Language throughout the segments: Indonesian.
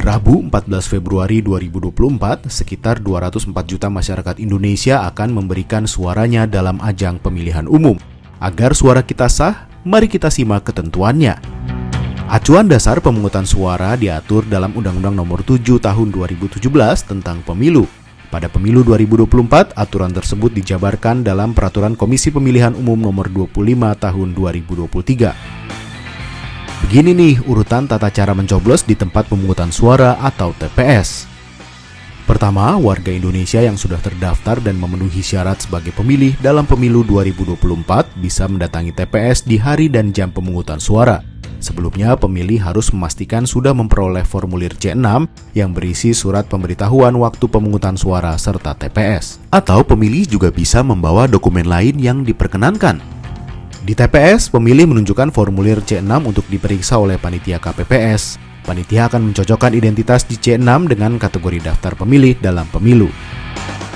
Rabu 14 Februari 2024, sekitar 204 juta masyarakat Indonesia akan memberikan suaranya dalam ajang pemilihan umum. Agar suara kita sah, mari kita simak ketentuannya. Acuan dasar pemungutan suara diatur dalam Undang-Undang Nomor 7 Tahun 2017 tentang Pemilu. Pada Pemilu 2024, aturan tersebut dijabarkan dalam Peraturan Komisi Pemilihan Umum Nomor 25 Tahun 2023. Begini nih urutan tata cara mencoblos di tempat pemungutan suara atau TPS. Pertama, warga Indonesia yang sudah terdaftar dan memenuhi syarat sebagai pemilih dalam Pemilu 2024 bisa mendatangi TPS di hari dan jam pemungutan suara. Sebelumnya, pemilih harus memastikan sudah memperoleh formulir C6 yang berisi surat pemberitahuan waktu pemungutan suara serta TPS. Atau pemilih juga bisa membawa dokumen lain yang diperkenankan. Di TPS, pemilih menunjukkan formulir C6 untuk diperiksa oleh panitia KPPS. Panitia akan mencocokkan identitas di C6 dengan kategori daftar pemilih dalam pemilu.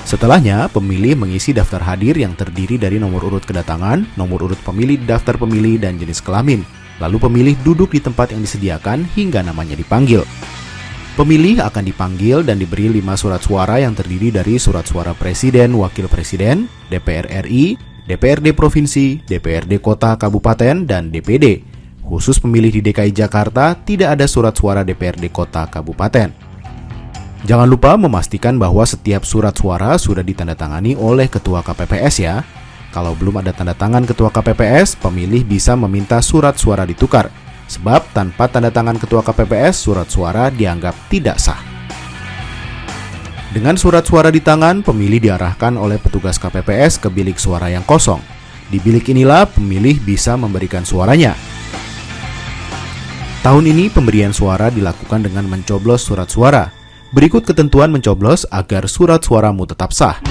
Setelahnya, pemilih mengisi daftar hadir yang terdiri dari nomor urut kedatangan, nomor urut pemilih di daftar pemilih, dan jenis kelamin. Lalu pemilih duduk di tempat yang disediakan hingga namanya dipanggil. Pemilih akan dipanggil dan diberi 5 surat suara yang terdiri dari surat suara Presiden, Wakil Presiden, DPR RI, DPRD Provinsi, DPRD Kota, Kabupaten, dan DPD. Khusus pemilih di DKI Jakarta, tidak ada surat suara DPRD Kota, Kabupaten. Jangan lupa memastikan bahwa setiap surat suara sudah ditandatangani oleh Ketua KPPS ya. Kalau belum ada tanda tangan Ketua KPPS, pemilih bisa meminta surat suara ditukar. Sebab tanpa tanda tangan Ketua KPPS, surat suara dianggap tidak sah. Dengan surat suara di tangan, pemilih diarahkan oleh petugas KPPS ke bilik suara yang kosong. Di bilik inilah pemilih bisa memberikan suaranya. Tahun ini pemberian suara dilakukan dengan mencoblos surat suara. Berikut ketentuan mencoblos agar surat suaramu tetap sah.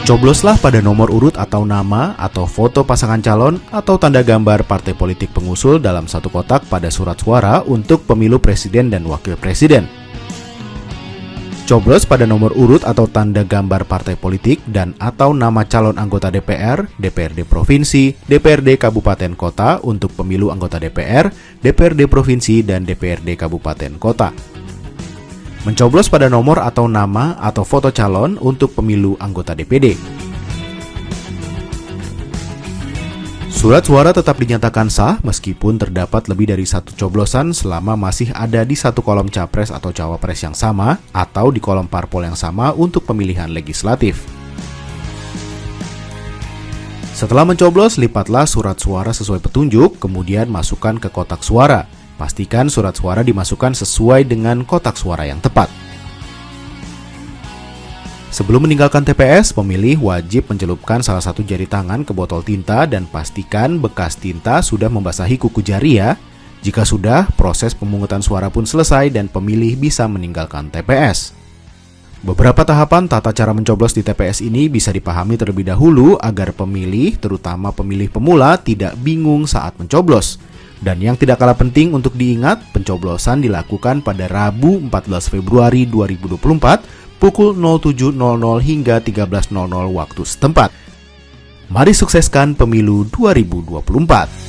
Cobloslah pada nomor urut atau nama atau foto pasangan calon atau tanda gambar partai politik pengusul dalam satu kotak pada surat suara untuk pemilu presiden dan wakil presiden. Coblos pada nomor urut atau tanda gambar partai politik dan atau nama calon anggota DPR, DPRD Provinsi, DPRD Kabupaten Kota untuk pemilu anggota DPR, DPRD Provinsi, dan DPRD Kabupaten Kota. Mencoblos pada nomor atau nama atau foto calon untuk pemilu anggota DPD. Surat suara tetap dinyatakan sah meskipun terdapat lebih dari satu coblosan selama masih ada di satu kolom capres atau cawapres yang sama atau di kolom parpol yang sama untuk pemilihan legislatif. Setelah mencoblos, lipatlah surat suara sesuai petunjuk, kemudian masukkan ke kotak suara. Pastikan surat suara dimasukkan sesuai dengan kotak suara yang tepat. Sebelum meninggalkan TPS, pemilih wajib mencelupkan salah satu jari tangan ke botol tinta dan pastikan bekas tinta sudah membasahi kuku jari ya. Jika sudah, proses pemungutan suara pun selesai dan pemilih bisa meninggalkan TPS. Beberapa tahapan tata cara mencoblos di TPS ini bisa dipahami terlebih dahulu agar pemilih, terutama pemilih pemula, tidak bingung saat mencoblos. Dan yang tidak kalah penting untuk diingat, pencoblosan dilakukan pada Rabu 14 Februari 2024 pukul 07.00 hingga 13.00 waktu setempat. Mari sukseskan pemilu 2024.